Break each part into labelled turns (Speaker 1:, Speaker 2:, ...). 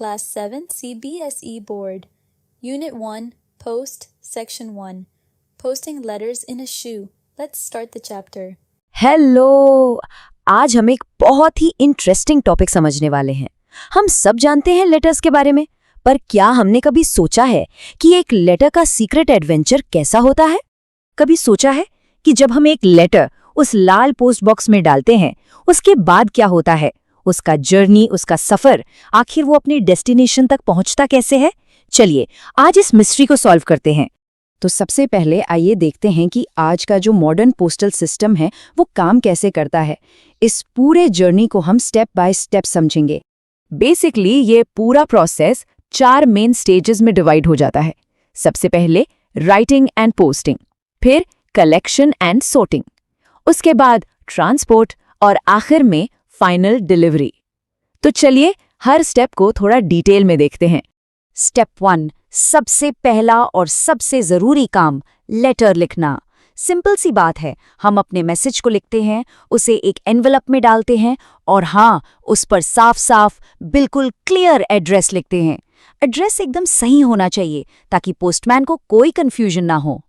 Speaker 1: Class 7 CBSE Board. Unit 1, Post, Section 1. Posting letters in a shoe. Let's start the chapter.
Speaker 2: Hello, आज हम एक बहुत ही interesting topic समझने वाले हैं। हम सब जानते हैं लेटर्स के बारे में, पर क्या हमने कभी सोचा है कि एक लेटर का सीक्रेट एडवेंचर कैसा होता है? कभी सोचा है कि जब हम एक लेटर उस लाल पोस्ट बॉक्स में डालते हैं, उसके बाद क्या होता है? उसका जर्नी, उसका सफर, आखिर वो अपनी डेस्टिनेशन तक पहुंचता कैसे है? चलिए आज इस मिस्ट्री को सॉल्व करते हैं। तो सबसे पहले आइए देखते हैं कि आज का जो मॉडर्न पोस्टल सिस्टम है वो काम कैसे करता है। इस पूरे जर्नी को हम स्टेप बाय स्टेप समझेंगे। बेसिकली ये पूरा प्रोसेस 4 मेन स्टेजेस में डिवाइड हो जाता है। सबसे पहले राइटिंग एंड पोस्टिंग, फिर कलेक्शन एंड सॉर्टिंग, उसके बाद ट्रांसपोर्ट और आखिर में फाइनल डिलीवरी। तो चलिए हर स्टेप को थोड़ा डिटेल में देखते हैं। स्टेप 1, सबसे पहला और सबसे जरूरी काम, लेटर लिखना। सिंपल सी बात है, हम अपने मैसेज को लिखते हैं, उसे एक एनवेलप में डालते हैं और हाँ, उस पर साफ साफ बिल्कुल क्लियर एड्रेस लिखते हैं। एड्रेस एकदम सही होना चाहिए ताकि पोस्टमैन को कोई कंफ्यूजन ना हो।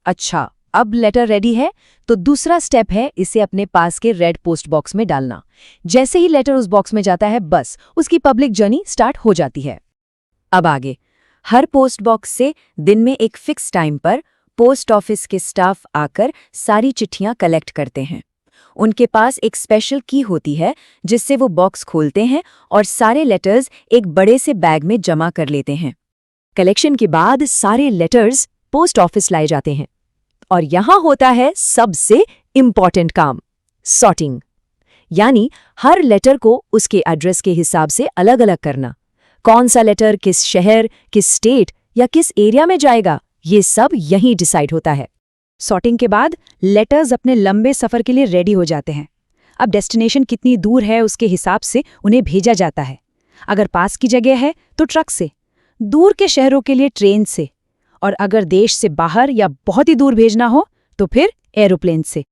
Speaker 2: अच्छा, अब लेटर रेडी है तो दूसरा स्टेप है इसे अपने पास के रेड पोस्ट बॉक्स में डालना। जैसे ही लेटर उस बॉक्स में जाता है, बस उसकी पब्लिक जर्नी स्टार्ट हो जाती है। अब आगे, हर पोस्ट बॉक्स से दिन में एक फिक्स टाइम पर पोस्ट ऑफिस के स्टाफ आकर सारी चिट्ठियां कलेक्ट करते हैं। उनके पास एक स्पेशल की होती है जिससे वो बॉक्स खोलते हैं और सारे लेटर्स एक बड़े से बैग में जमा कर लेते हैं। कलेक्शन के बाद सारे लेटर्स पोस्ट ऑफिस लाए जाते हैं और यहाँ होता है सबसे इम्पॉर्टेंट काम, सॉर्टिंग। यानी हर लेटर को उसके एड्रेस के हिसाब से अलग अलग करना। कौन सा लेटर किस शहर, किस स्टेट या किस एरिया में जाएगा, ये सब यहीं डिसाइड होता है। सॉर्टिंग के बाद लेटर्स अपने लंबे सफ़र के लिए रेडी हो जाते हैं। अब डेस्टिनेशन कितनी दूर है उसके हिसाब से उन्हें भेजा जाता है। अगर पास की जगह है तो ट्रक से, दूर के शहरों के लिए ट्रेन से, और अगर देश से बाहर या बहुत ही दूर भेजना हो तो फिर एरोप्लेन से।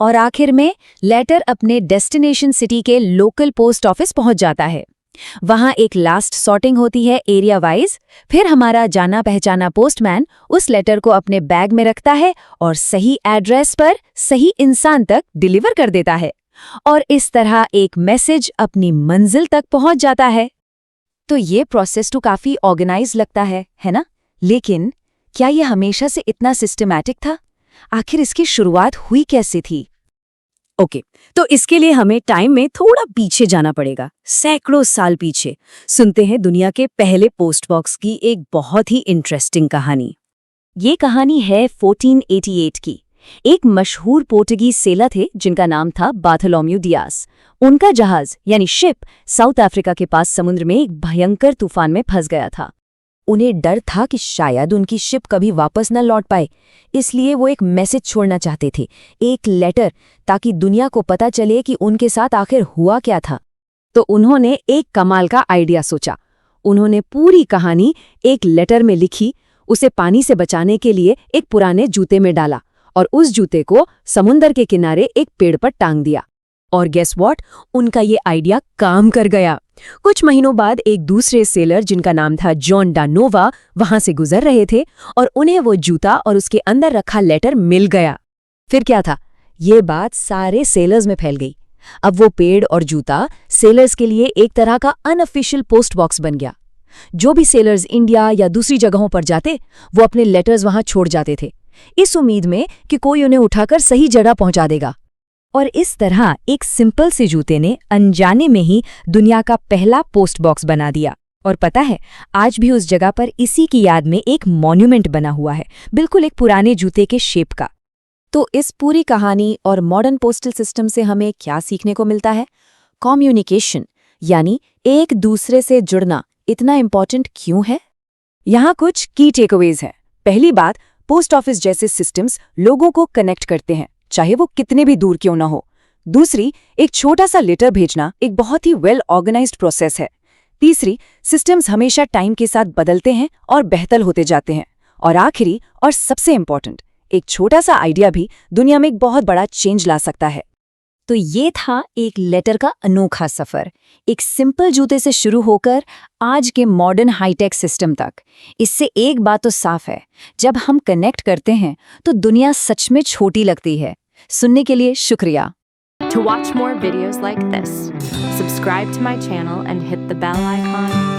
Speaker 2: और आखिर में लेटर अपने डेस्टिनेशन सिटी के लोकल पोस्ट ऑफिस पहुंच जाता है। वहां एक लास्ट सॉर्टिंग होती है एरिया वाइज। फिर हमारा जाना पहचाना पोस्टमैन उस लेटर को अपने बैग में रखता है और सही एड्रेस पर सही इंसान तक डिलीवर कर देता है। और इस तरह एक मैसेज अपनी मंजिल तक पहुंच जाता है। तो ये प्रोसेस तो काफी ऑर्गेनाइज लगता है ना? लेकिन क्या ये हमेशा से इतना सिस्टमैटिक था? आखिर इसकी शुरुआत हुई कैसे थी? ओके, तो इसके लिए हमें टाइम में थोड़ा पीछे जाना पड़ेगा, सैकड़ों साल पीछे। सुनते हैं दुनिया के पहले पोस्ट बॉक्स की एक बहुत ही इंटरेस्टिंग कहानी। ये कहानी है 1488 की। एक मशहूर पोर्टुगीज सेलर थे जिनका नाम था बार्थोलोम्यू डियास। उनका जहाज यानी शिप साउथ अफ्रीका के पास समुद्र में एक भयंकर तूफान में फंस गया था। उन्हें डर था कि शायद उनकी शिप कभी वापस न लौट पाए, इसलिए वो एक मैसेज छोड़ना चाहते थे, एक लेटर, ताकि दुनिया को पता चले कि उनके साथ आखिर हुआ क्या था। तो उन्होंने एक कमाल का आइडिया सोचा। उन्होंने पूरी कहानी एक लेटर में लिखी, उसे पानी से बचाने के लिए एक पुराने जूते में डाला और उस जूते को समुंदर के किनारे एक पेड़ पर टांग दिया। और गेस व्हाट, उनका ये आइडिया काम कर गया। कुछ महीनों बाद एक दूसरे सेलर जिनका नाम था जॉन डा नोवा वहां से गुजर रहे थे और उन्हें वो जूता और उसके अंदर रखा लेटर मिल गया। फिर क्या था, ये बात सारे सेलर्स में फैल गई। अब वो पेड़ और जूता सेलर्स के लिए एक तरह का अनऑफिशियल पोस्ट बॉक्स बन गया। जो भी सेलर्स इंडिया या दूसरी जगहों पर जाते, वो अपने लेटर्स वहां छोड़ जाते थे, इस उम्मीद में कि कोई उन्हें उठाकर सही जगह पहुंचा देगा। और इस तरह एक सिंपल से जूते ने अनजाने में ही दुनिया का पहला पोस्ट बॉक्स बना दिया। और पता है, आज भी उस जगह पर इसी की याद में एक मॉन्यूमेंट बना हुआ है, बिल्कुल एक पुराने जूते के शेप का। तो इस पूरी कहानी और मॉडर्न पोस्टल सिस्टम से हमें क्या सीखने को मिलता है? कम्युनिकेशन, यानी एक दूसरे से जुड़ना इतना इम्पोर्टेंट क्यों है? यहाँ कुछ की टेकअवेज है। पहली बात, पोस्ट ऑफिस जैसे सिस्टम्स लोगों को कनेक्ट करते हैं, चाहे वो कितने भी दूर क्यों ना हो। दूसरी, एक छोटा सा लेटर भेजना एक बहुत ही वेल ऑर्गेनाइज्ड प्रोसेस है। तीसरी, सिस्टम्स हमेशा टाइम के साथ बदलते हैं और बेहतर होते जाते हैं। और आखिरी और सबसे इम्पोर्टेंट, एक छोटा सा आइडिया भी दुनिया में एक बहुत बड़ा चेंज ला सकता है। तो ये था एक लेटर का अनोखा सफर, एक सिंपल जूते से शुरू होकर आज के मॉडर्न हाईटेक सिस्टम तक। इससे एक बात तो साफ है, जब हम कनेक्ट करते हैं तो दुनिया सच में छोटी लगती है। सुनने के लिए शुक्रिया।
Speaker 3: To watch more videos like this, subscribe to my channel and hit the bell icon